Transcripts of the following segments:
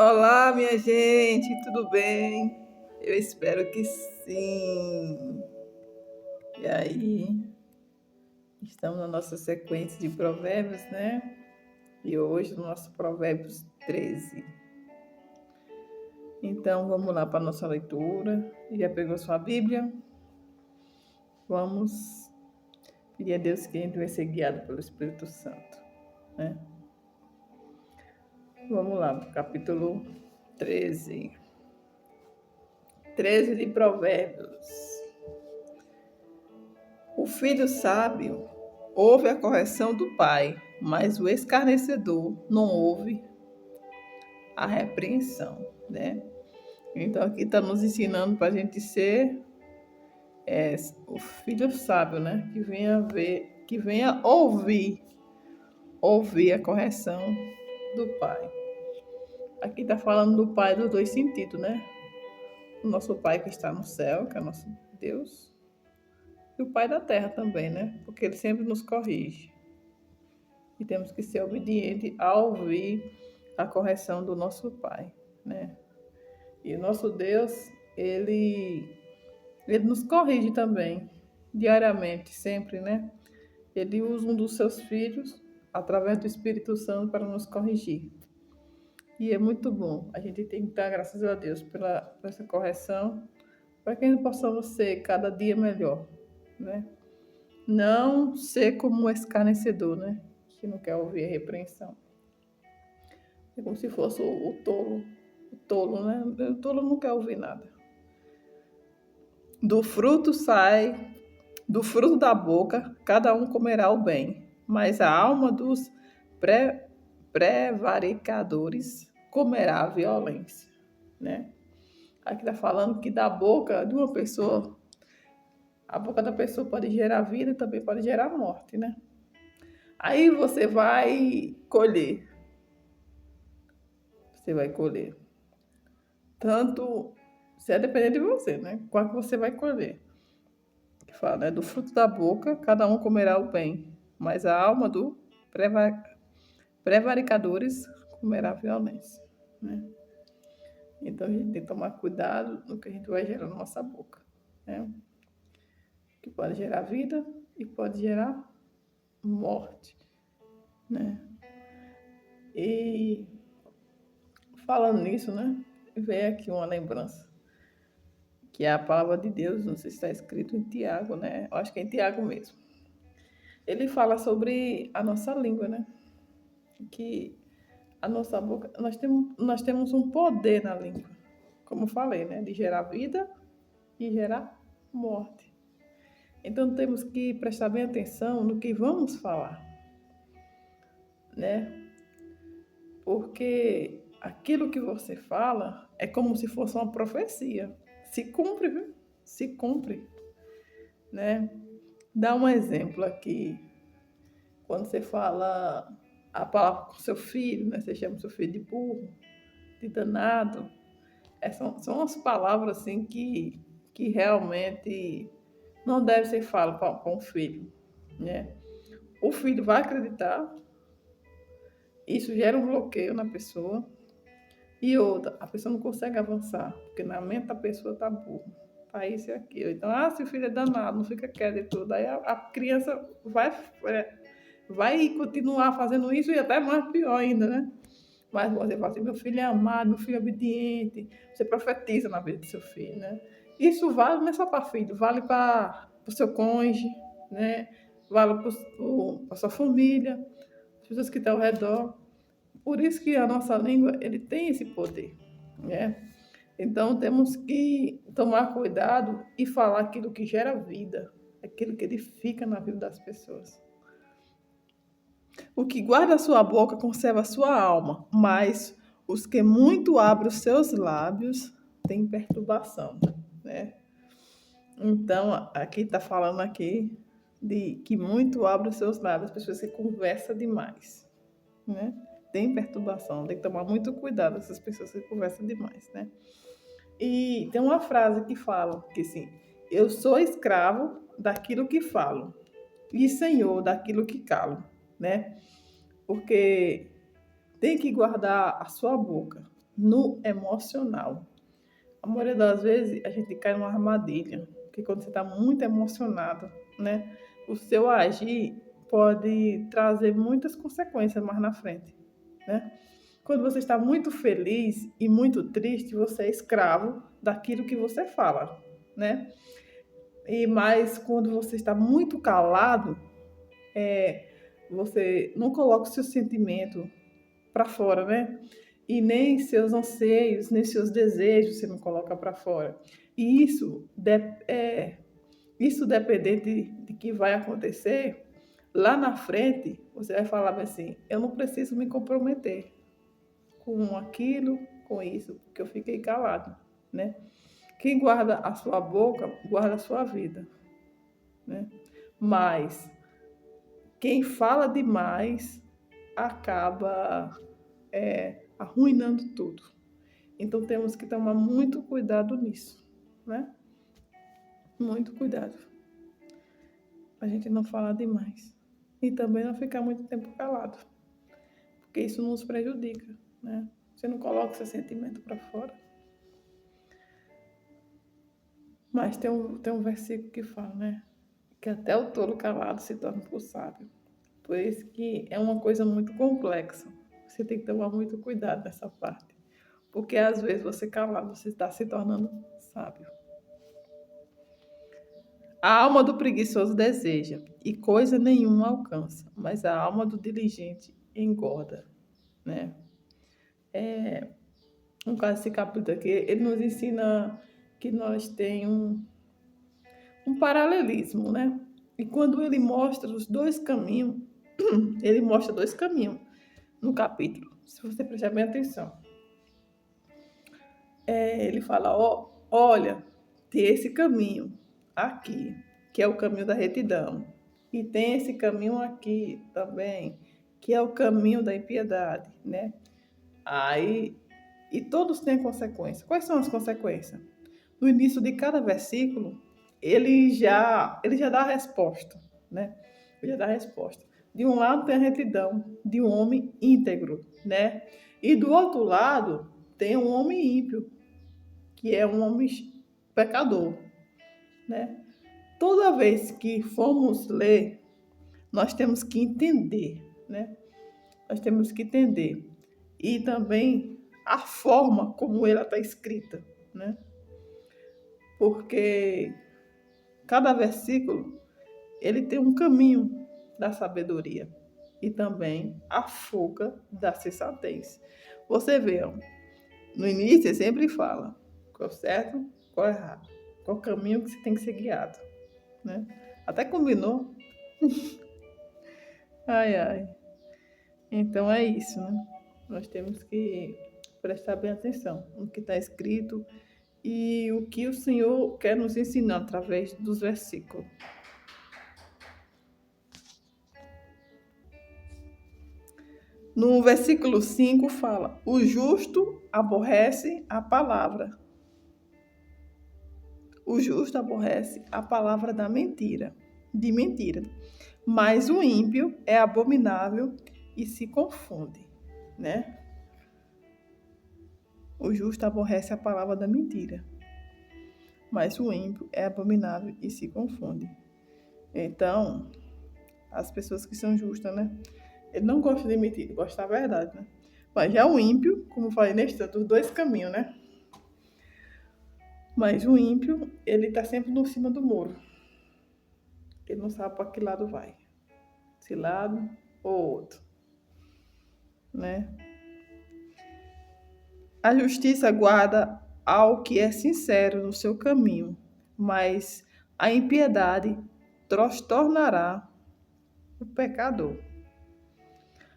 Olá, minha gente, tudo bem? Eu espero que sim. E aí, estamos na nossa sequência de provérbios, né? E hoje no nosso Provérbios 13. Então, vamos lá para a nossa leitura. Já pegou sua Bíblia? Vamos pedir a Deus que a gente vai ser guiado pelo Espírito Santo, né? Vamos lá, para o capítulo 13. 13 de Provérbios. O filho sábio ouve a correção do pai, mas o escarnecedor não ouve a repreensão, né? Então aqui está nos ensinando para a gente ser o filho sábio, né? Que venha ouvir a correção do pai. Aqui está falando do pai dos dois sentidos, né? O nosso pai que está no céu, que é nosso Deus, e o pai da terra também, né? Porque ele sempre nos corrige. E temos que ser obedientes a ouvir a correção do nosso Pai, né? E o nosso Deus, ele nos corrige também, diariamente, sempre, né? Ele usa um dos seus filhos, através do Espírito Santo, para nos corrigir. E é muito bom. A gente tem que dar graças a Deus por essa correção, para que nós possamos ser cada dia melhor, né? Não ser como o escarnecedor, né? Que não quer ouvir a repreensão. É como se fosse o tolo. O tolo, né? O tolo não quer ouvir nada. Do fruto da boca, cada um comerá o bem, mas a alma dos prevaricadores comerá a violência, né? Aqui está falando que da boca de uma pessoa, a boca da pessoa pode gerar vida e também pode gerar morte, né? Aí você vai colher. Você vai colher. Tanto, se é depender de você, né? Qual que você vai colher. Que fala, né? Do fruto da boca, cada um comerá o bem, mas a alma do prevaricadores comerá a violência, né? Então a gente tem que tomar cuidado no que a gente vai gerar na nossa boca, né? Que pode gerar vida e pode gerar morte, né? E falando nisso, né? Veio aqui uma lembrança, que é a palavra de Deus, não sei se está escrito em Tiago, né? Eu acho que é em Tiago mesmo. Ele fala sobre a nossa língua, né? Que a nossa boca, nós temos um poder na língua, como eu falei, né? De gerar vida e gerar morte. Então temos que prestar bem atenção no que vamos falar, né? Porque aquilo que você fala é como se fosse uma profecia. Se cumpre, viu? Se cumpre, né? Dá um exemplo aqui. Quando você fala a palavra com seu filho, né? Você chama seu filho de burro, de danado. São as palavras assim que realmente não deve ser fala para um filho, né? O filho vai acreditar, isso gera um bloqueio na pessoa. E outra, a pessoa não consegue avançar, porque na mente a pessoa tá burra, tá isso e aquilo. Então, se o filho é danado, não fica quieto e tudo, aí a criança vai continuar fazendo isso e até mais pior ainda, né? Mas você fala assim, meu filho é amado, meu filho é obediente, você profetiza na vida do seu filho, né? Isso vale não é só para filho, vale para o seu cônjuge, né? Vale para sua família, as pessoas que estão ao redor. Por isso que a nossa língua ele tem esse poder, né? Então temos que tomar cuidado e falar aquilo que gera vida, aquilo que edifica na vida das pessoas. O que guarda a sua boca conserva a sua alma, mas os que muito abrem os seus lábios têm perturbação, né? Então aqui está falando aqui de que muito abre os seus lábios, as pessoas que conversam demais, né? Tem perturbação, tem que tomar muito cuidado essas pessoas que conversam demais, né? E tem uma frase que fala que assim, eu sou escravo daquilo que falo e senhor daquilo que calo, né? Porque tem que guardar a sua boca, no emocional. A maioria das vezes a gente cai numa armadilha, porque quando você está muito emocionado, né, o seu agir pode trazer muitas consequências mais na frente, né? Quando você está muito feliz e muito triste, você é escravo daquilo que você fala, né? E mais quando você está muito calado, você não coloca o seu sentimento para fora, né? E nem seus anseios, nem seus desejos você não coloca para fora. E isso dependente de que vai acontecer, lá na frente, você vai falar assim, eu não preciso me comprometer com aquilo, com isso, porque eu fiquei calado, né? Quem guarda a sua boca, guarda a sua vida, né? Mas quem fala demais acaba arruinando tudo. Então temos que tomar muito cuidado nisso, né? Muito cuidado. A gente não falar demais. E também não ficar muito tempo calado. Porque isso nos prejudica, né? Você não coloca seu sentimento para fora. Mas tem um versículo que fala, né? Que até o tolo calado se torna por sábio. Por isso que é uma coisa muito complexa. Você tem que tomar muito cuidado nessa parte. Porque às vezes você calado, você está se tornando sábio. A alma do preguiçoso deseja, e coisa nenhuma alcança, mas a alma do diligente engorda, né? No caso desse capítulo aqui, ele nos ensina que nós temos um paralelismo, né? E quando ele mostra os dois caminhos, ele mostra dois caminhos no capítulo, se você prestar bem atenção. Ele fala, olha, tem esse caminho aqui, que é o caminho da retidão. E tem esse caminho aqui também, que é o caminho da impiedade, né? Aí, e todos têm consequências. Quais são as consequências? No início de cada versículo, ele já dá a resposta, né? Ele já dá a resposta. De um lado tem a retidão de um homem íntegro, né? E do outro lado tem um homem ímpio, que é um homem pecador, né? Toda vez que formos ler, nós temos que entender, né? Nós temos que entender. E também a forma como ela está escrita, né? Porque cada versículo, ele tem um caminho da sabedoria e também a fuga da sensatez. Você vê, ó, no início ele sempre fala qual é certo, qual é errado, qual caminho que você tem que ser guiado, né? Até combinou. Ai, ai. Então é isso, né? Nós temos que prestar bem atenção no que está escrito e o que o Senhor quer nos ensinar através dos versículos. No versículo 5 fala, o justo aborrece a palavra. O justo aborrece a palavra de mentira. Mas o ímpio é abominável e se confunde, né? O justo aborrece a palavra da mentira, mas o ímpio é abominável e se confunde. Então, as pessoas que são justas, né? Ele não gosta de mentira, gosta da verdade, né? Mas já o ímpio, como eu falei nesse tanto, os dois caminhos, né? Mas o ímpio, ele tá sempre no cima do muro. Ele não sabe para que lado vai. Esse lado ou outro, né? A justiça guarda ao que é sincero no seu caminho, mas a impiedade transtornará o pecador.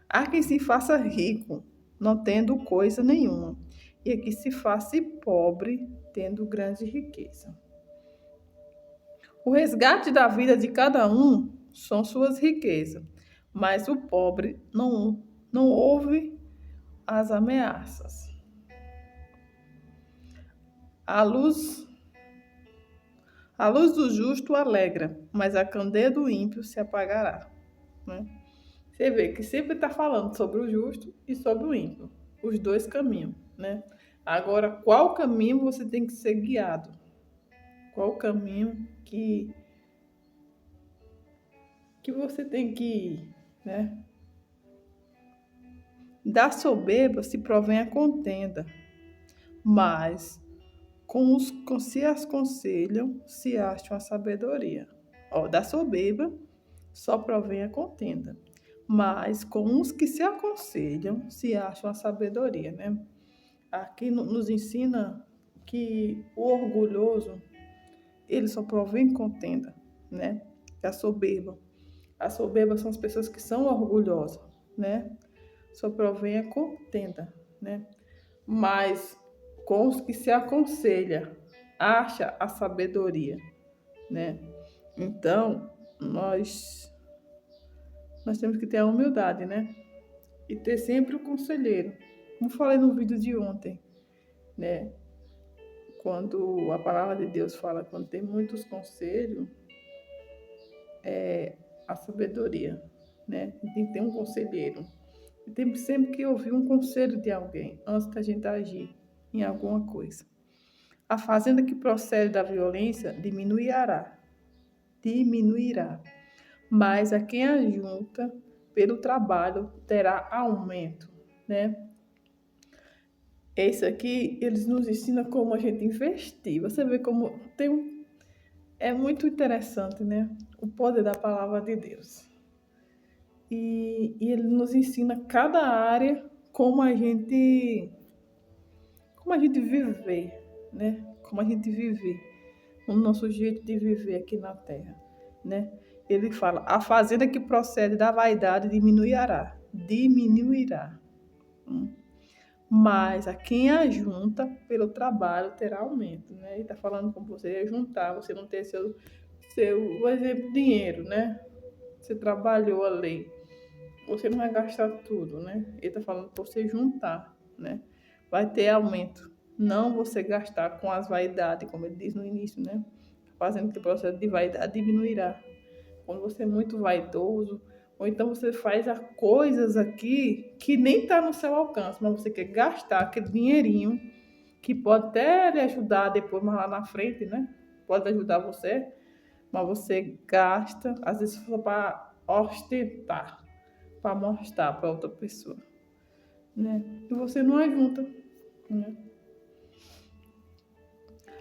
Há quem se faça rico, não tendo coisa nenhuma, e há quem se faça pobre, tendo grande riqueza. O resgate da vida de cada um são suas riquezas, mas o pobre não ouve as ameaças. A luz do justo alegra, mas a candeia do ímpio se apagará, né? Você vê que sempre está falando sobre o justo e sobre o ímpio, os dois caminhos. né? Agora, qual caminho você tem que ser guiado? Qual caminho que você tem que ir, né? Da soberba se provém a contenda, mas com os que se aconselham se acham a sabedoria. Ó, da soberba só provém a contenda, mas com os que se aconselham se acham a sabedoria, né? Aqui nos ensina que o orgulhoso, ele só provém contenda, né? A soberba. A soberba são as pessoas que são orgulhosas, né? Só provém a contenda, né? Mas com os que se aconselha, acha a sabedoria, né? Então, nós temos que ter a humildade, né? E ter sempre o conselheiro. Como falei no vídeo de ontem, né? Quando a palavra de Deus fala, quando tem muitos conselhos, é a sabedoria, né? Tem que ter um conselheiro. E tem sempre que ouvir um conselho de alguém antes da gente agir em alguma coisa. A fazenda que procede da violência diminuirá, mas a quem ajunta pelo trabalho terá aumento, né? Esse aqui, eles nos ensinam como a gente investir. Você vê como é muito interessante, né? O poder da palavra de Deus. E ele nos ensina cada área como a gente viver, né? Como a gente viver, o nosso jeito de viver aqui na Terra, né? Ele fala, a fazenda que procede da vaidade diminuirá. Mas a quem ajunta pelo trabalho terá aumento, né? Ele está falando com você juntar, você não ter por exemplo, dinheiro, né? Você trabalhou ali, você não vai gastar tudo, né? Ele está falando para você juntar, né? Vai ter aumento. Não você gastar com as vaidades, como ele diz no início, né? Fazendo que o processo de vaidade diminuirá. Quando você é muito vaidoso, ou então você faz coisas aqui que nem está no seu alcance, mas você quer gastar aquele dinheirinho que pode até lhe ajudar depois, mas lá na frente, né? Pode ajudar você, mas você gasta, às vezes só para ostentar, para mostrar para outra pessoa, né? E você não ajunta, né?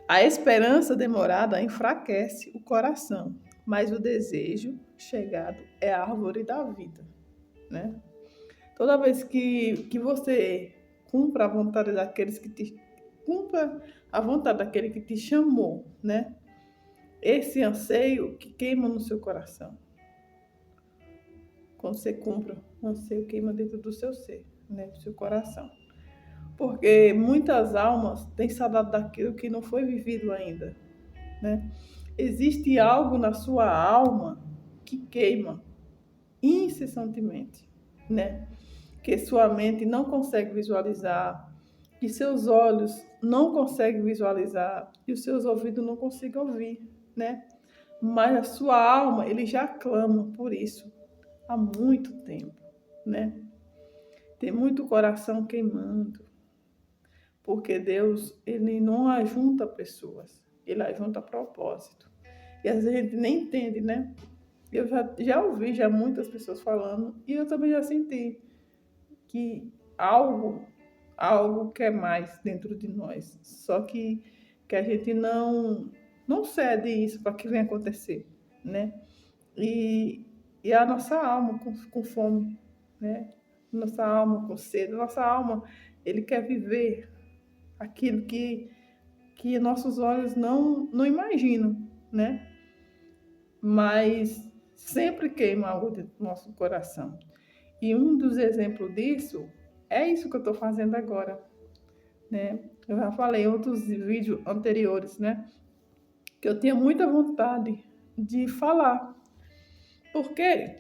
A esperança demorada enfraquece o coração, mas o desejo chegado é a árvore da vida, né? Toda vez que você cumpra a vontade daqueles que te cumpra a vontade daquele que te chamou, né? Esse anseio que queima no seu coração. Quando você cumpre, o anseio queima dentro do seu ser, né? Do seu coração. Porque muitas almas têm saudade daquilo que não foi vivido ainda, né? Existe algo na sua alma que queima incessantemente, né? Que sua mente não consegue visualizar, que seus olhos não conseguem visualizar e os seus ouvidos não conseguem ouvir, né? Mas a sua alma, ele já clama por isso há muito tempo, né? Tem muito coração queimando, porque Deus, ele não ajunta pessoas, ele ajunta propósito. E às vezes a gente nem entende, né? Eu já ouvi muitas pessoas falando, e eu também já senti que algo quer mais dentro de nós. Só que a gente não cede isso para que venha acontecer, né? E a nossa alma com fome, né? Nossa alma com sede, nossa alma, ele quer viver aquilo que nossos olhos não imaginam, né? Mas sempre queima algo dentro do nosso coração. E um dos exemplos disso é isso que eu estou fazendo agora, né? Eu já falei em outros vídeos anteriores, né? Que eu tinha muita vontade de falar. Porque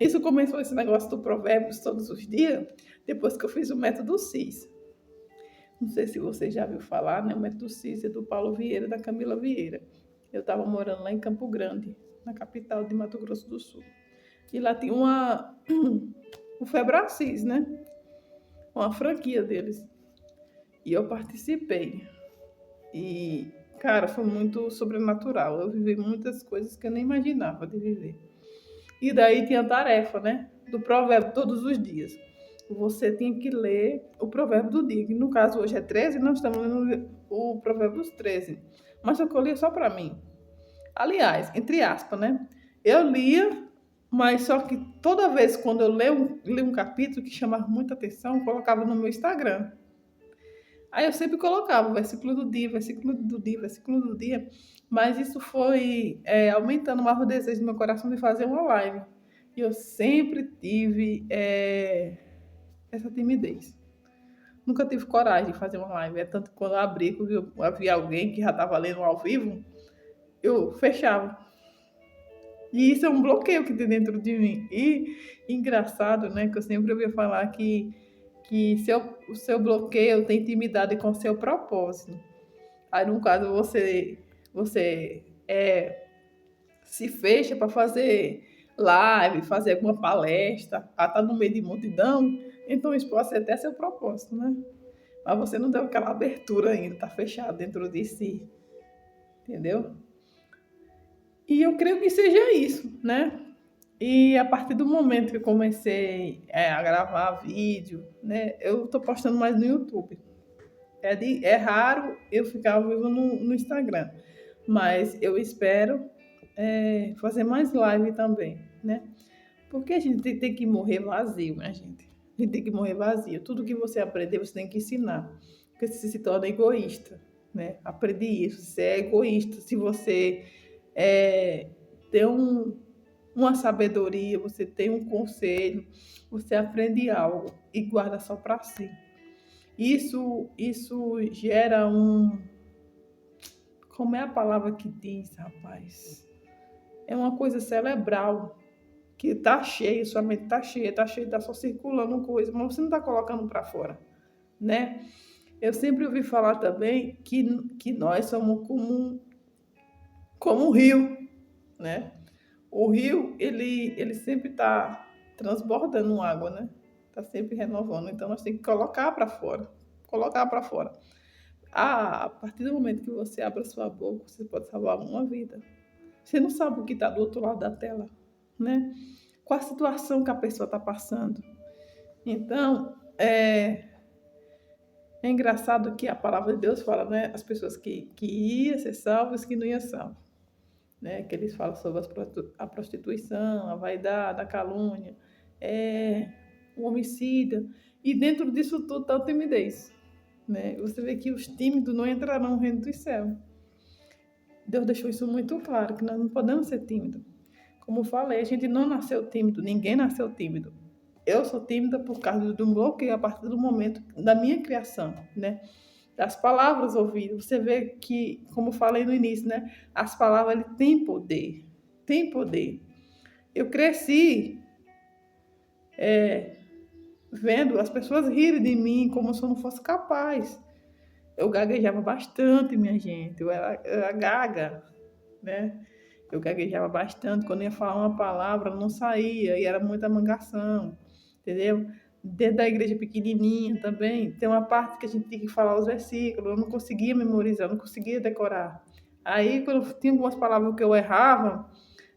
isso começou esse negócio do Provérbios todos os dias, depois que eu fiz o método CIS. Não sei se você já viu falar, né? O método CIS é do Paulo Vieira, da Camila Vieira. Eu estava morando lá em Campo Grande, na capital de Mato Grosso do Sul. E lá tinha o Febracis, né? Uma franquia deles. E eu participei. E, cara, foi muito sobrenatural. Eu vivi muitas coisas que eu nem imaginava de viver. E daí tinha a tarefa, né? Do provérbio todos os dias. Você tinha que ler o provérbio do dia, que no caso hoje é 13, nós estamos lendo o provérbio dos 13. Mas eu lia só para mim. Aliás, entre aspas, né? Eu lia, mas só que toda vez quando eu leio um capítulo que chamava muita atenção, eu colocava no meu Instagram. Aí eu sempre colocava o versículo do dia, versículo do dia, versículo do dia, mas isso foi aumentando mais o desejo do meu coração de fazer uma live. E eu sempre tive essa timidez. Nunca tive coragem de fazer uma live. É tanto que quando eu abri, quando eu havia alguém que já estava lendo ao vivo, eu fechava. E isso é um bloqueio que tem dentro de mim. E engraçado, né? Que eu sempre ouvi falar que o seu bloqueio tem intimidade com o seu propósito. Aí, no caso, você se fecha para fazer live, fazer alguma palestra, estar no meio de multidão, então isso pode ser até seu propósito, né? Mas você não deu aquela abertura ainda, está fechado dentro de si, entendeu? E eu creio que seja isso, né? E a partir do momento que eu comecei a gravar vídeo, né? Eu estou postando mais no YouTube. É raro eu ficar ao vivo no Instagram, mas eu espero fazer mais live também, né? Porque a gente tem que morrer vazio, né, gente? A gente tem que morrer vazio. Tudo que você aprender, você tem que ensinar. Porque você se torna egoísta, né? Aprendi isso. Você é egoísta. Se você tem uma sabedoria, você tem um conselho, você aprende algo e guarda só para si. Isso gera um... Como é a palavra que diz, rapaz? É uma coisa cerebral, que tá cheio, sua mente tá cheia, tá só circulando coisa, mas você não tá colocando para fora, né? Eu sempre ouvi falar também que nós somos como um rio, né? O rio, ele sempre tá transbordando água, né? Tá sempre renovando, então nós temos que colocar para fora. A partir do momento que você abre a sua boca, você pode salvar uma vida. Você não sabe o que está do outro lado da tela, né? Qual a situação que a pessoa está passando. Então, é engraçado que a palavra de Deus fala, né? As pessoas que iam ser salvas e que não iam salvas. Né? Que eles falam sobre a prostituição, a vaidade, a calúnia, o homicídio. E dentro disso tudo está a timidez. Né? Você vê que os tímidos não entrarão no reino dos céus. Deus deixou isso muito claro, que nós não podemos ser tímidos. Como eu falei, a gente não nasceu tímido, ninguém nasceu tímido. Eu sou tímida por causa de um bloqueio a partir do momento da minha criação, né? Das palavras ouvidas. Você vê que, como eu falei no início, né? As palavras têm poder, têm poder. Eu cresci vendo as pessoas rirem de mim como se eu não fosse capaz. Eu gaguejava bastante, minha gente. Eu era gaga, né? Eu gaguejava bastante. Quando ia falar uma palavra, não saía. E era muita mangação, entendeu? Dentro da igreja pequenininha também, tem uma parte que a gente tinha que falar os versículos. Eu não conseguia memorizar, eu não conseguia decorar. Aí, quando tinha algumas palavras que eu errava,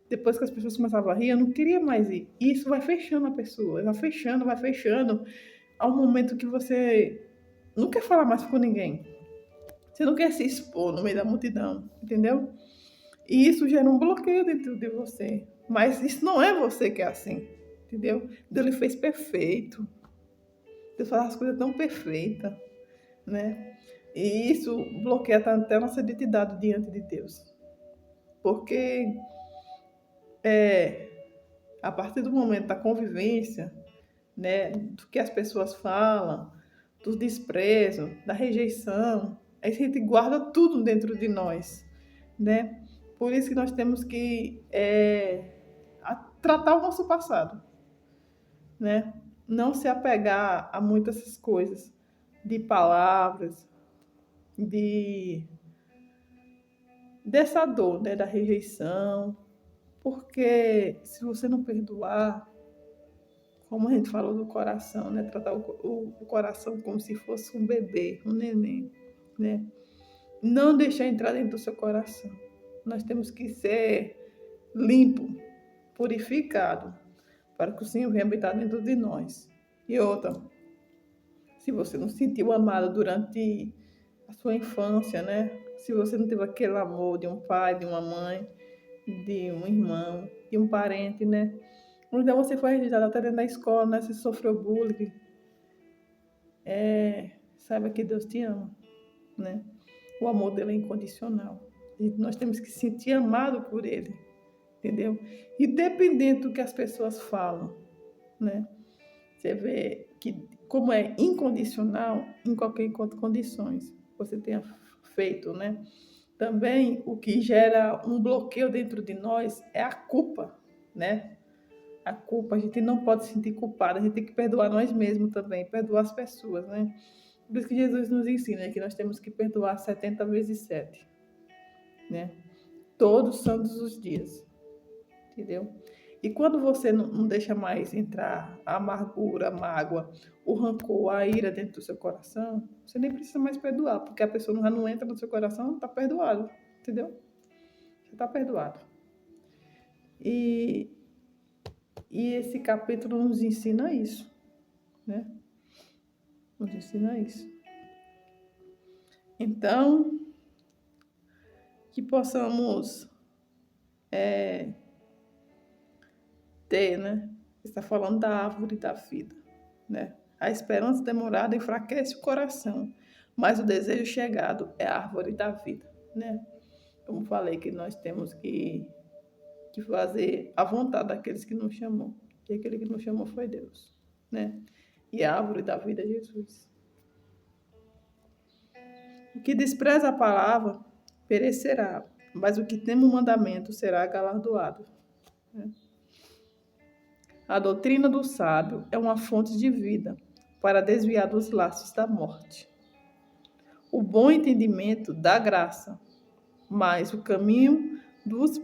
depois que as pessoas começavam a rir, eu não queria mais ir. E isso vai fechando a pessoa, vai fechando, vai fechando. Há um momento que você não quer falar mais com ninguém. Você não quer se expor no meio da multidão, entendeu? E isso gera um bloqueio dentro de você. Mas isso não é você que é assim, entendeu? Deus lhe fez perfeito. Deus faz as coisas tão perfeitas, né? E isso bloqueia até a nossa identidade diante de Deus. Porque a partir do momento da convivência, né, do que as pessoas falam, do desprezo, da rejeição, a gente guarda tudo dentro de nós, né? Por isso que nós temos que tratar o nosso passado, né? Não se apegar a muitas essas coisas, de palavras, dessa dor, né, da rejeição, porque se você não perdoar, como a gente falou do coração, né? Tratar o coração como se fosse um bebê, um neném, né? Não deixar entrar dentro do seu coração. Nós temos que ser limpo, purificado, para que o Senhor venha habitar dentro de nós. E outra, se você não se sentiu amado durante a sua infância, né? Se você não teve aquele amor de um pai, de uma mãe, de um irmão, de um parente, né? Então você foi rejeitado até dentro da escola, né? Você sofreu bullying. Saiba que Deus te ama, né? O amor dele é incondicional. E nós temos que se sentir amado por ele, entendeu? Independente do que as pessoas falam, né? Você vê que como é incondicional em qualquer condições você tenha feito, né? Também o que gera um bloqueio dentro de nós é a culpa, né? A culpa, a gente não pode se sentir culpada, a gente tem que perdoar nós mesmos também, perdoar as pessoas, né? Por isso que Jesus nos ensina que nós temos que perdoar 70 vezes 7, né? Todos os santos os dias, entendeu? E quando você não deixa mais entrar a amargura, a mágoa, o rancor, a ira dentro do seu coração, você nem precisa mais perdoar, porque a pessoa já não entra no seu coração, está perdoado, entendeu? Você está perdoado. E esse capítulo nos ensina isso, né? Nos ensina isso. Então, que possamos ter, né? Está falando da árvore da vida, né? A esperança demorada enfraquece o coração, mas o desejo chegado é a árvore da vida, né? Como falei que nós temos que fazer a vontade daqueles que nos chamou. E aquele que nos chamou foi Deus, né? E a árvore da vida é Jesus. O que despreza a palavra perecerá, mas o que teme o mandamento será galardoado, né? A doutrina do sábio é uma fonte de vida para desviar dos laços da morte. O bom entendimento dá graça, mas o caminho dos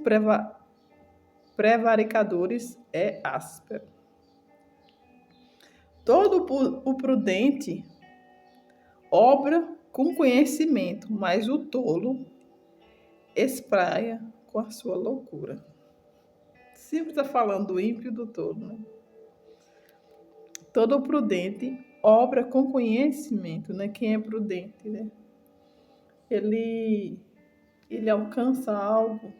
prevaricadores é áspero. Todo o prudente obra com conhecimento, mas o tolo espraia com a sua loucura. Sempre está falando do ímpio e do tolo, né? Todo prudente obra com conhecimento, né? Quem é prudente, né? Ele alcança algo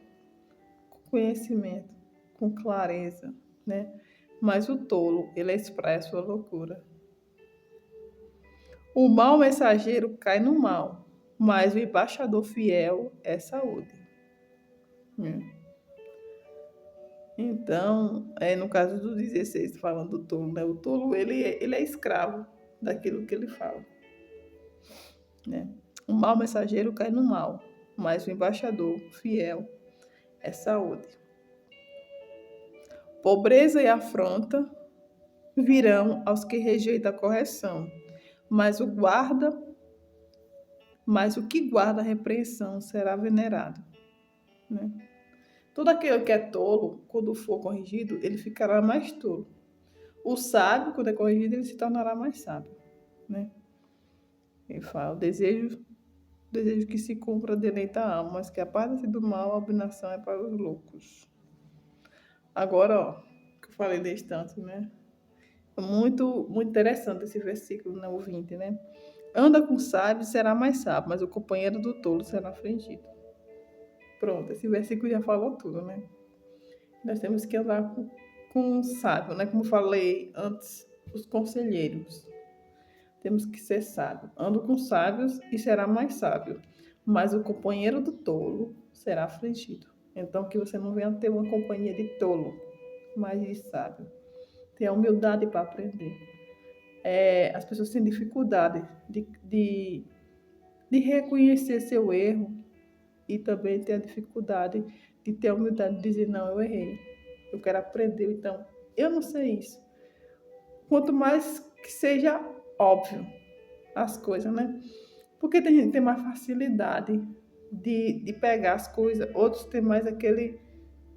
com conhecimento, com clareza, né? Mas o tolo, ele espraia a sua loucura. O mau mensageiro cai no mal, mas o embaixador fiel é saúde. Então, no caso do 16, falando do tolo, né? O tolo, ele é escravo daquilo que ele fala, né? O mau mensageiro cai no mal, mas o embaixador fiel é saúde. Pobreza e afronta virão aos que rejeitam a correção, mas o que guarda a repreensão será venerado, né? Todo aquele que é tolo, quando for corrigido, ele ficará mais tolo. O sábio, quando é corrigido, ele se tornará mais sábio, né? Ele fala, o desejo que se cumpra deleita a alma, mas que aparta-se do mal, a abominação é para os loucos. Agora, ó, que eu falei desse tanto, né? É muito, muito interessante esse versículo, né? O 20, né? Anda com sábio, será mais sábio, mas o companheiro do tolo será afligido. Pronto, esse versículo já falou tudo, né? Nós temos que andar com um sábio, né? Como falei antes, os conselheiros. Temos que ser sábio. Ando com sábios e será mais sábio, mas o companheiro do tolo será afligido. Então, que você não venha ter uma companhia de tolo, mas de sábio. Tenha humildade para aprender. As pessoas têm dificuldade de reconhecer seu erro e também têm a dificuldade de ter a humildade de dizer, não, eu errei. Eu quero aprender, então, eu não sei isso. Quanto mais que seja óbvio as coisas, né? Porque tem gente que tem mais facilidade de pegar as coisas, outros têm mais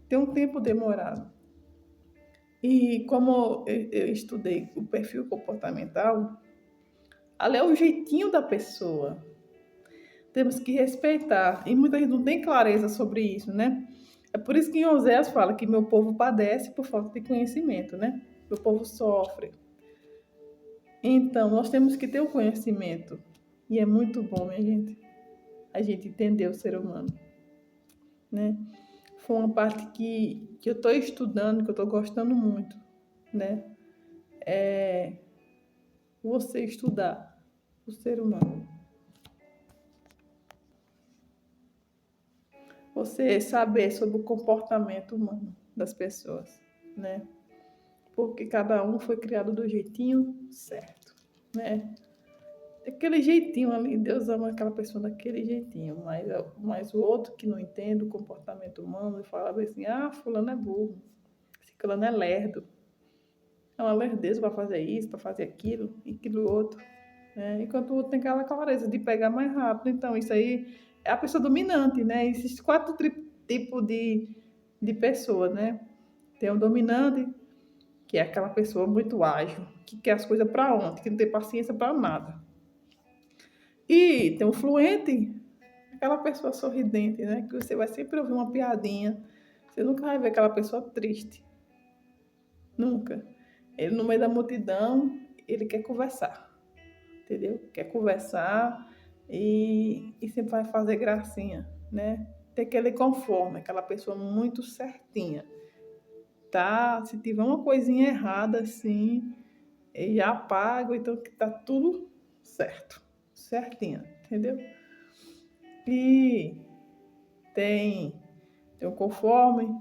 tem um tempo demorado. E como eu estudei o perfil comportamental, ali é o jeitinho da pessoa. Temos que respeitar. E muita gente não tem clareza sobre isso, né? É por isso que em Oséias fala que meu povo padece por falta de conhecimento, né? Meu povo sofre. Então, nós temos que ter o conhecimento. E é muito bom, minha gente, a gente entender o ser humano, né? Foi uma parte que eu estou estudando, que eu estou gostando muito, né? É você estudar o ser humano. Você saber sobre o comportamento humano das pessoas, né? Porque cada um foi criado do jeitinho certo, né? Daquele jeitinho ali, Deus ama aquela pessoa daquele jeitinho, mas o outro que não entende o comportamento humano, ele fala assim, fulano é burro, ciclano é lerdo, é uma lerdeza para fazer isso, para fazer aquilo e aquilo outro, né? Enquanto o outro tem aquela clareza de pegar mais rápido. Então, isso aí é a pessoa dominante, né? Existem quatro tipos de pessoa, né? Tem o dominante, que é aquela pessoa muito ágil, que quer as coisas para ontem, que não tem paciência para nada. E tem o fluente, aquela pessoa sorridente, né? Que você vai sempre ouvir uma piadinha. Você nunca vai ver aquela pessoa triste. Nunca. Ele, no meio da multidão, ele quer conversar. Entendeu? Quer conversar e sempre vai fazer gracinha, né? Tem aquele conforme, aquela pessoa muito certinha. Tá? Se tiver uma coisinha errada, assim, ele já apaga, então que tá tudo certo. Certinha, entendeu? E tem o conforme,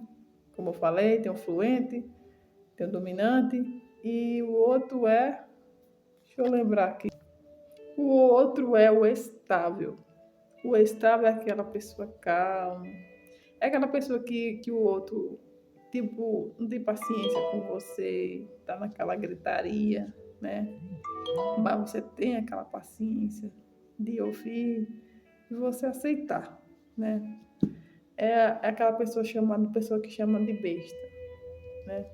como eu falei, tem o fluente, tem o dominante e o outro é, deixa eu lembrar aqui, o outro é o estável. O estável é aquela pessoa calma, é aquela pessoa que o outro, tipo, não tem paciência com você, tá naquela gritaria, né? Mas você tem aquela paciência de ouvir e você aceitar, né? É aquela pessoa que chama de besta, né?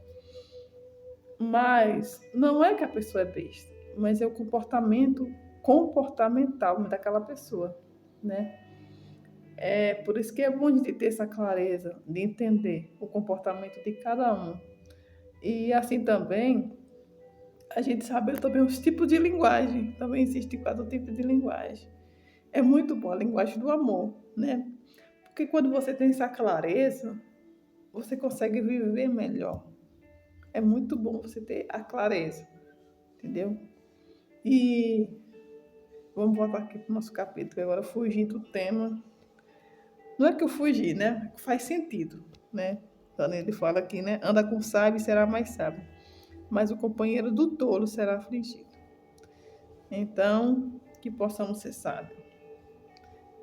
Mas não é que a pessoa é besta, mas é o comportamento comportamental daquela pessoa, né? É por isso que é bom de ter essa clareza, de entender o comportamento de cada um. E assim também, a gente sabe também os tipos de linguagem. Também existe quatro tipos de linguagem. É muito bom a linguagem do amor, né? Porque quando você tem essa clareza, você consegue viver melhor. É muito bom você ter a clareza, entendeu? E vamos voltar aqui para o nosso capítulo, agora fugindo do tema. Não é que eu fugi, né? Faz sentido, né? Então ele fala aqui, né? Anda com sábio e será mais sábio, mas o companheiro do tolo será afligido. Então, que possamos ser sábios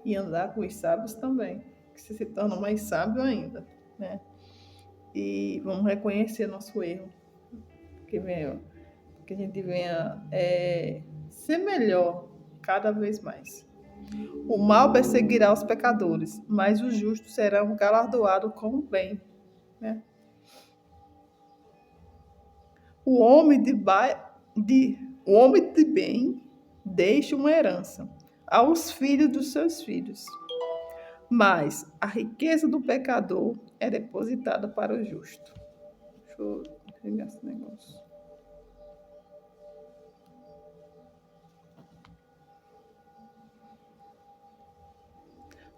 e andar com os sábios também, que se tornam mais sábios ainda, né? E vamos reconhecer nosso erro, que a gente venha ser melhor cada vez mais. O mal perseguirá os pecadores, mas os justos serão galardoados com o bem, né? O homem o homem de bem deixa uma herança aos filhos dos seus filhos, mas a riqueza do pecador é depositada para o justo. Deixa eu pegar esse negócio.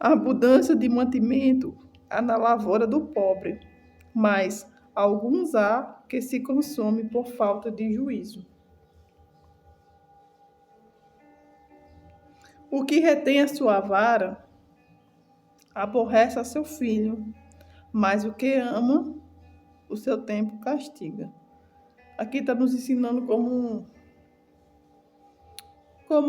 A abundância de mantimento há na lavoura do pobre, mas alguns há que se consomem por falta de juízo. O que retém a sua vara aborrece a seu filho, mas o que ama o seu tempo castiga. Aqui está nos ensinando como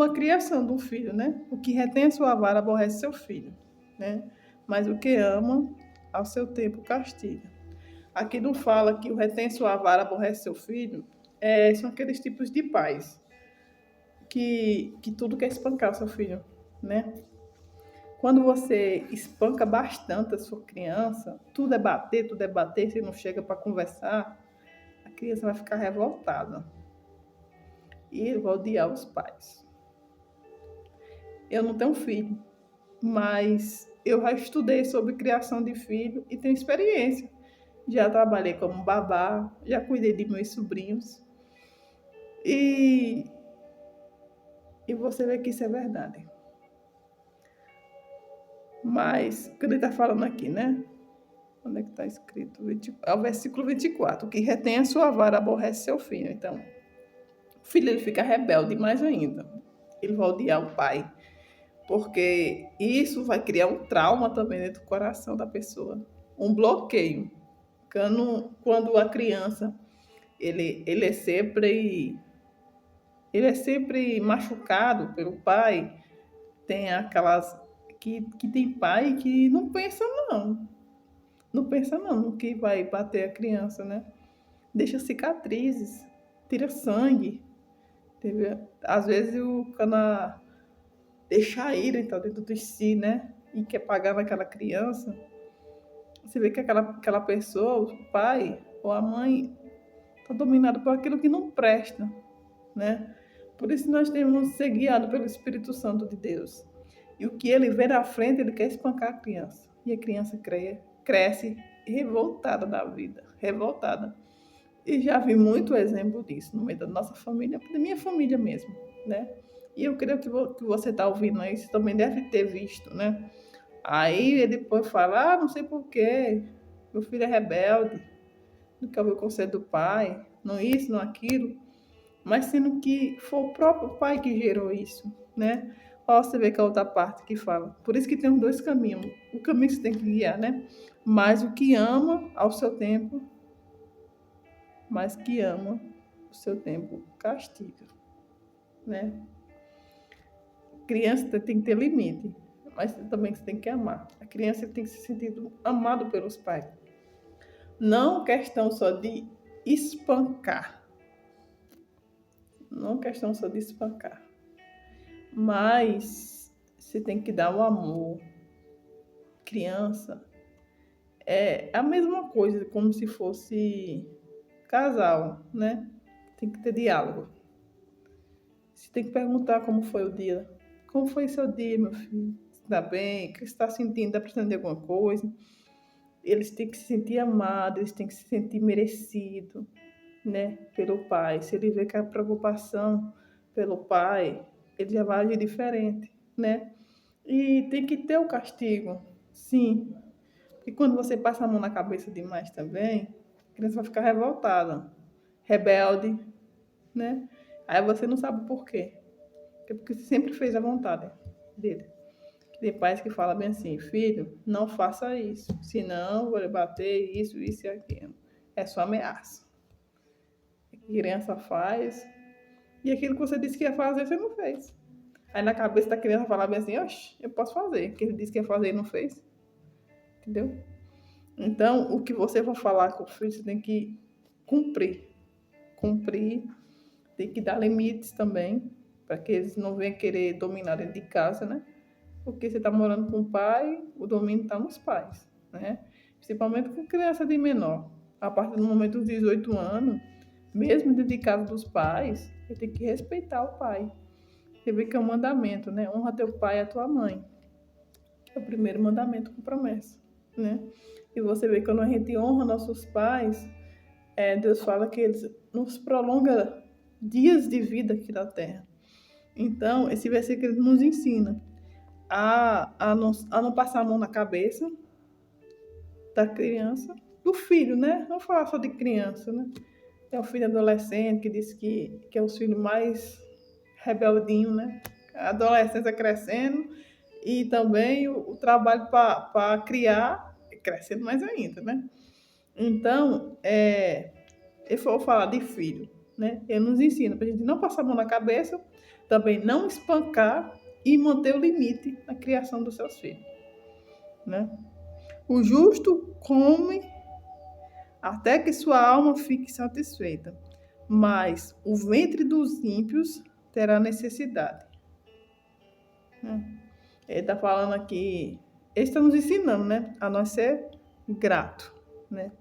a criação do filho, né? O que retém a sua vara aborrece seu filho, né? Mas o que ama ao seu tempo castiga. Aqui não fala que o retém sua vara aborrece seu filho, são aqueles tipos de pais que tudo quer espancar o seu filho, né? Quando você espanca bastante a sua criança, tudo é bater, você não chega para conversar, criança vai ficar revoltada e vai odiar os pais. Eu não tenho filho, mas eu já estudei sobre criação de filho e tenho experiência. Já trabalhei como babá, já cuidei de meus sobrinhos. E, e você vê que isso é verdade. Mas, o que ele está falando aqui, né? Onde é que está escrito? É o versículo 24. Que retém a sua vara, aborrece seu filho. Então, o filho ele fica rebelde mais ainda. Ele vai odiar o pai. Porque isso vai criar um trauma também dentro do coração da pessoa. Um bloqueio. Quando a criança ele é sempre machucado pelo pai, tem aquelas que tem pai que não pensa não no que vai bater a criança, né? Deixa cicatrizes, tira sangue, entendeu? Às vezes o cana deixa a ira então, dentro de si, né? E quer pagar naquela criança. Você vê que aquela pessoa, o pai ou a mãe, está dominado por aquilo que não presta, né? Por isso nós temos que ser guiados pelo Espírito Santo de Deus. E o que ele vê na frente, ele quer espancar a criança. E a criança cresce revoltada da vida, revoltada. E já vi muito exemplo disso no meio da nossa família, da minha família mesmo, né? E eu creio que você está ouvindo isso, também deve ter visto, né? Aí ele depois fala, não sei por quê, meu filho é rebelde, não quer ouvir o conselho do pai, não isso, não aquilo. Mas sendo que foi o próprio pai que gerou isso, né? Ó, você vê que a outra parte que fala. Por isso que tem os dois caminhos. O caminho que você tem que guiar, né? Mas o que ama ao seu tempo, mas que ama o seu tempo castiga, né? Criança tem que ter limite, mas também você tem que amar. A criança tem que se sentir amado pelos pais. Não questão só de espancar. Não questão só de espancar. Mas você tem que dar o amor. Criança é a mesma coisa, como se fosse casal, né? Tem que ter diálogo. Você tem que perguntar como foi o dia. Como foi seu dia, meu filho? Está bem? O que você está sentindo? Está precisando de alguma coisa? Eles têm que se sentir amados, eles têm que se sentir merecidos, né? Pelo pai. Se ele vê que a preocupação pelo pai, ele já vai agir diferente, né? E tem que ter o castigo, sim. E quando você passa a mão na cabeça demais também, a criança vai ficar revoltada, rebelde, né? Aí você não sabe por quê. É porque você sempre fez a vontade dele. Tem pais que falam bem assim, filho, não faça isso, senão vou lhe bater isso e aquilo. É só ameaça. A criança faz, e aquilo que você disse que ia fazer, você não fez. Aí na cabeça da criança fala bem assim, oxe, eu posso fazer, o que ele disse que ia fazer e não fez. Entendeu? Então, o que você for falar com o filho, você tem que cumprir. Cumprir, tem que dar limites também, para que eles não venham querer dominar dentro de casa, né? Porque você está morando com o pai, o domínio está nos pais, né? Principalmente com criança de menor. A partir do momento dos 18 anos, mesmo dentro de casa dos pais, você tem que respeitar o pai. Você vê que é um mandamento, né? Honra teu pai e a tua mãe. É o primeiro mandamento com promessa, né? E você vê que quando a gente honra nossos pais, Deus fala que eles nos prolonga dias de vida aqui na Terra. Então, esse versículo nos ensina a não passar a mão na cabeça da criança, do filho, né? Não falar só de criança, né? Tem o filho adolescente que diz que é o filho mais rebeldinho, né? A adolescência crescendo e também o trabalho para criar crescendo mais ainda, né? Então, eu vou falar de filho, né? Ele nos ensina para a gente não passar a mão na cabeça, também não espancar e manter o limite na criação dos seus filhos, né? O justo come até que sua alma fique satisfeita, mas o ventre dos ímpios terá necessidade, né? Ele está falando aqui, ele está nos ensinando, né? A nós ser grato, né?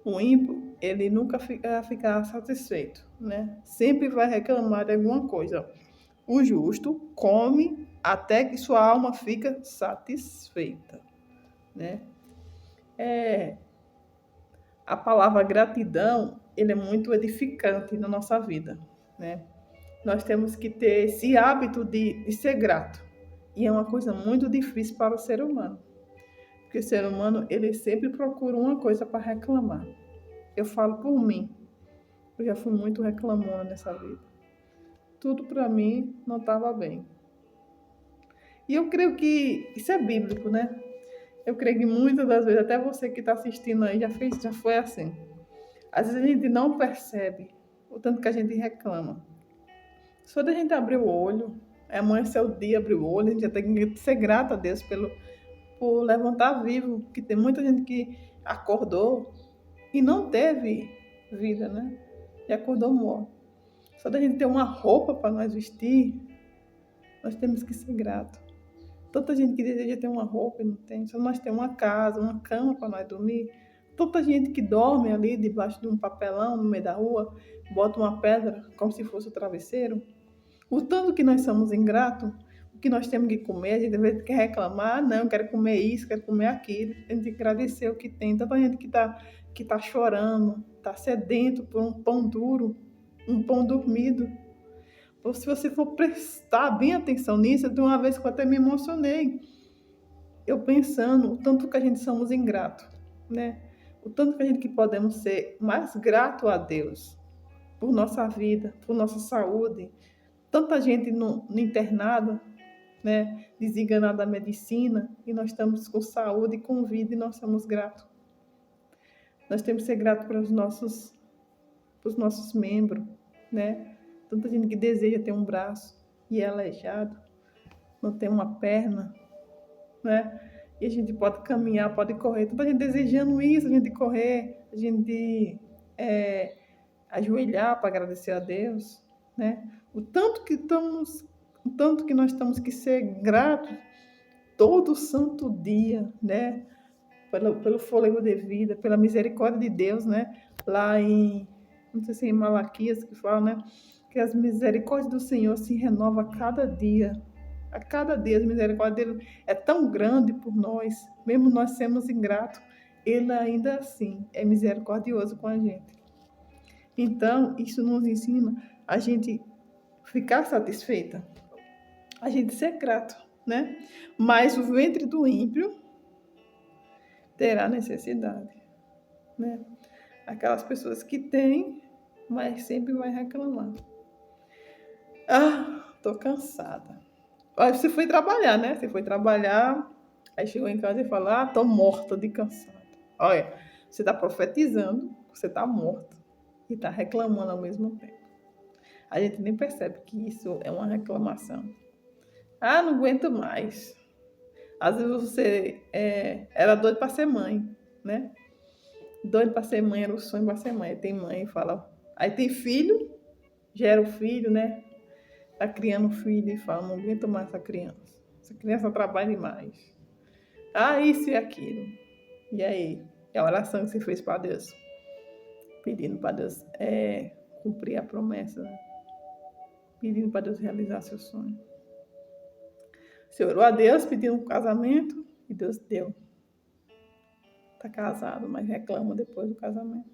O ímpio, ele nunca vai ficar satisfeito, né? Sempre vai reclamar de alguma coisa. O justo come até que sua alma fica satisfeita, né? A palavra gratidão, ele é muito edificante na nossa vida, né? Nós temos que ter esse hábito de ser grato. E é uma coisa muito difícil para o ser humano. Porque o ser humano, ele sempre procura uma coisa para reclamar. Eu falo por mim. Eu já fui muito reclamona nessa vida. Tudo para mim não estava bem. E eu creio que isso é bíblico, né? Eu creio que muitas das vezes, até você que está assistindo aí, já foi assim. Às vezes a gente não percebe o tanto que a gente reclama. Só da gente abrir o olho, amanhecer o dia, abrir o olho, a gente já tem que ser grata a Deus por levantar vivo, que tem muita gente que acordou e não teve vida, né? E acordou morto. Só da gente ter uma roupa para nós vestir, nós temos que ser gratos. Tanta gente que deseja ter uma roupa e não tem. Só nós temos uma casa, uma cama para nós dormir. Tanta gente que dorme ali debaixo de um papelão no meio da rua, bota uma pedra como se fosse o travesseiro. O tanto que nós somos ingratos, o que nós temos que comer, a gente às vezes quer reclamar, não, quero comer isso, quero comer aquilo. A gente tem que agradecer o que tem. Tanta gente que tá chorando, está sedento por um pão duro, um pão dormido. Ou se você for prestar bem atenção nisso, de uma vez que eu até me emocionei, eu pensando o tanto que a gente somos ingratos, né? O tanto que a gente que podemos ser mais grato a Deus por nossa vida, por nossa saúde. Tanta gente no internado, né? Desenganada da medicina, e nós estamos com saúde e com vida e nós somos gratos. Nós temos que ser gratos para os nossos membros, né? Tanta gente que deseja ter um braço e é aleijado, não tem uma perna, né? E a gente pode caminhar, pode correr. Tanta gente desejando isso, a gente correr, a gente ajoelhar para agradecer a Deus, né? O tanto que nós temos que ser gratos todo santo dia, né? Pelo fôlego de vida, pela misericórdia de Deus, né? Lá não sei se é em Malaquias que fala, né? Que as misericórdias do Senhor se renovam a cada dia. A cada dia a misericórdia dele é tão grande por nós, mesmo nós sermos ingratos, ele ainda assim é misericordioso com a gente. Então, isso nos ensina a gente ficar satisfeita, a gente ser grato, né? Mas o ventre do ímpio terá necessidade, né? Aquelas pessoas que têm, mas sempre vai reclamar. Tô cansada. Aí você foi trabalhar, né? Você foi trabalhar, aí chegou em casa e falou, tô morta de cansada. Olha, você tá profetizando, você tá morta e tá reclamando ao mesmo tempo. A gente nem percebe que isso é uma reclamação. Não aguento mais. Às vezes você era doido para ser mãe, né? Doido para ser mãe, era o sonho para ser mãe. Aí tem mãe e fala... Aí tem filho, gera o filho, né? Tá criando um filho e fala, não aguento mais essa criança. Essa criança trabalha demais. Isso e aquilo. E aí? É a oração que você fez para Deus. Pedindo para Deus cumprir a promessa, né? Pedindo para Deus realizar seu sonho. Você orou a Deus pedindo um casamento e Deus deu. Tá casado, mas reclama depois do casamento.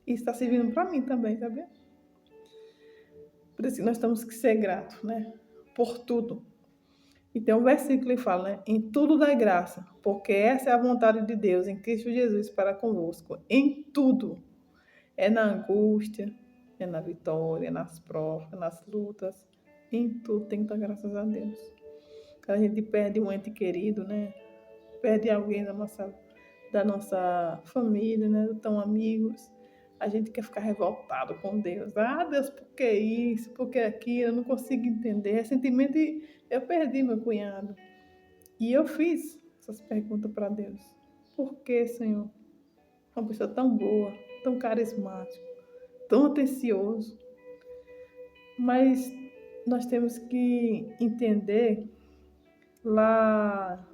Isso está servindo para mim também, sabia? Por isso que nós temos que ser gratos, né? Por tudo. E tem um versículo que fala, né? Em tudo dai graça, porque essa é a vontade de Deus em Cristo Jesus para convosco. Em tudo. É na angústia, é na vitória, é nas provas, nas lutas. Em tudo tem que dar graças a Deus. Quando a gente perde um ente querido, né? Perde alguém da nossa família, né? Tão amigos. A gente quer ficar revoltado com Deus. Deus, por que isso? Por que aquilo? Eu não consigo entender. Recentemente eu perdi meu cunhado. E eu fiz essas perguntas para Deus. Por que, Senhor? Uma pessoa tão boa, tão carismática, tão atencioso. Mas nós temos que entender lá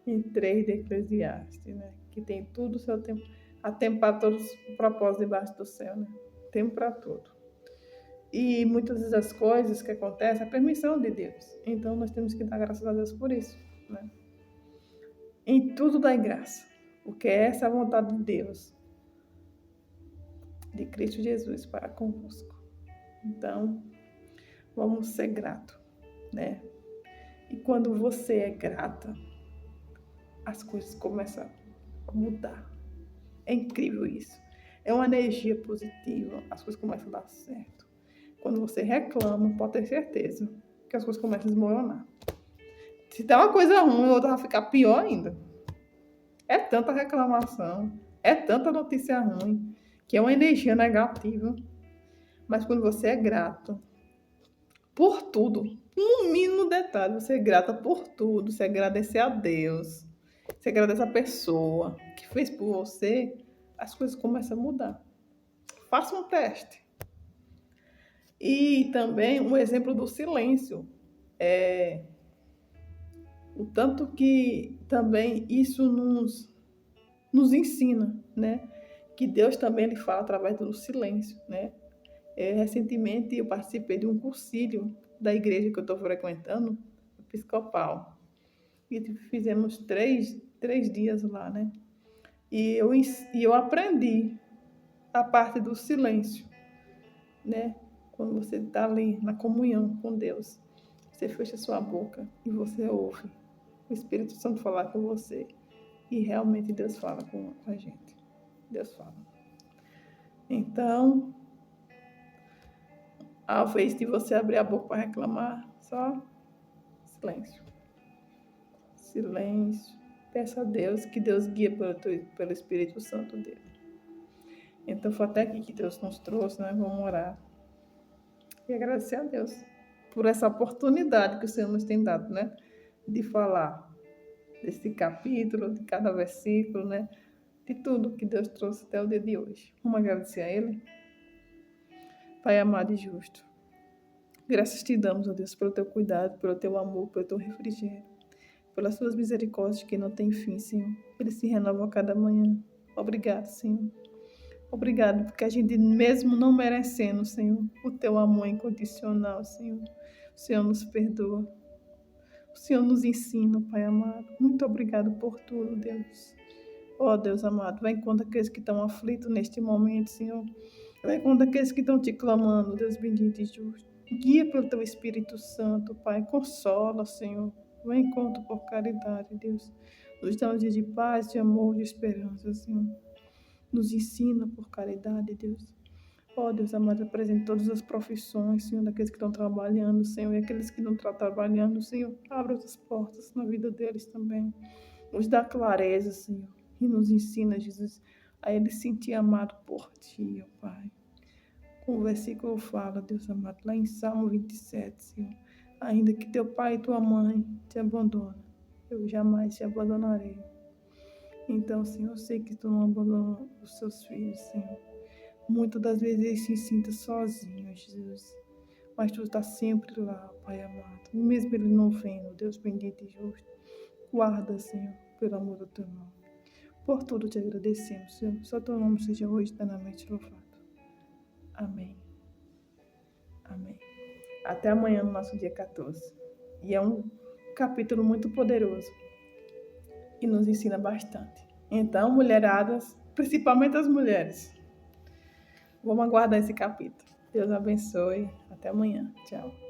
em 3 de Eclesiastes, né? Que tem tudo o seu tempo. Há tempo para todos os propósitos debaixo do céu, né? Tempo para tudo. E muitas das coisas que acontecem é a permissão de Deus. Então nós temos que dar graças a Deus por isso, né? Em tudo dá graça, porque essa é a vontade de Deus, de Cristo Jesus para convosco. Então, vamos ser gratos, né? E quando você é grata, as coisas começam a mudar. É incrível isso. É uma energia positiva, as coisas começam a dar certo. Quando você reclama, pode ter certeza que as coisas começam a desmoronar. Se der uma coisa ruim, outra vai ficar pior ainda. É tanta reclamação, é tanta notícia ruim, que é uma energia negativa. Mas quando você é grato por tudo, no mínimo detalhe, você é grata por tudo, você agradecer a Deus, você agradece a pessoa que fez por você, as coisas começam a mudar. Faça um teste. E também um exemplo do silêncio. O tanto que também isso nos ensina, né? Que Deus também ele fala através do silêncio, né? Recentemente eu participei de um cursilho da igreja que eu estou frequentando, episcopal. E fizemos três dias lá, né? E eu aprendi a parte do silêncio, né? Quando você está ali na comunhão com Deus, você fecha sua boca e você ouve o Espírito Santo falar com você. E realmente Deus fala com a gente. Deus fala. Então, ao invés de você abrir a boca para reclamar, só silêncio. Silêncio. Peça a Deus que Deus guie pelo Espírito Santo dele. Então, foi até aqui que Deus nos trouxe, né? Vamos orar. E agradecer a Deus por essa oportunidade que o Senhor nos tem dado, né? De falar desse capítulo, de cada versículo, né? De tudo que Deus trouxe até o dia de hoje. Vamos agradecer a Ele. Pai amado e justo, graças te damos, ó Deus, pelo teu cuidado, pelo teu amor, pelo teu refrigério, pelas tuas misericórdias que não têm fim, Senhor. Eles se renovam a cada manhã. Obrigado, Senhor. Obrigado, porque a gente, mesmo não merecendo, Senhor, o teu amor incondicional, Senhor, o Senhor nos perdoa. O Senhor nos ensina, Pai amado. Muito obrigado por tudo, Deus. Ó Deus amado, vai encontrar aqueles que estão aflitos neste momento, Senhor. Vai encontrar aqueles que estão te clamando, Deus bendito e justo. Guia pelo teu Espírito Santo, Pai. Consola, Senhor. Vai encontro por caridade, Deus. Nos dá um dia de paz, de amor, de esperança, Senhor. Nos ensina por caridade, Deus. Ó Deus amado, apresente todas as profissões, Senhor, daqueles que estão trabalhando, Senhor, e aqueles que não estão trabalhando, Senhor. Abra as portas na vida deles também. Nos dá clareza, Senhor. E nos ensina, Jesus, a ele sentir amado por ti, ó Pai. O versículo fala, Deus amado, lá em Salmo 27, Senhor. Ainda que teu pai e tua mãe te abandonam, eu jamais te abandonarei. Então, Senhor, eu sei que tu não abandona os seus filhos, Senhor. Muitas das vezes eles se sentem sozinhos, Jesus. Mas tu está sempre lá, Pai amado. Mesmo ele não vendo, Deus bendito e justo. Guarda, Senhor, pelo amor do teu nome. Por tudo te agradecemos, Senhor. Só teu nome seja hoje eternamente louvado. Amém. Amém. Até amanhã, no nosso dia 14. E é um capítulo muito poderoso e nos ensina bastante. Então, mulheradas, principalmente as mulheres, vamos aguardar esse capítulo. Deus abençoe. Até amanhã. Tchau.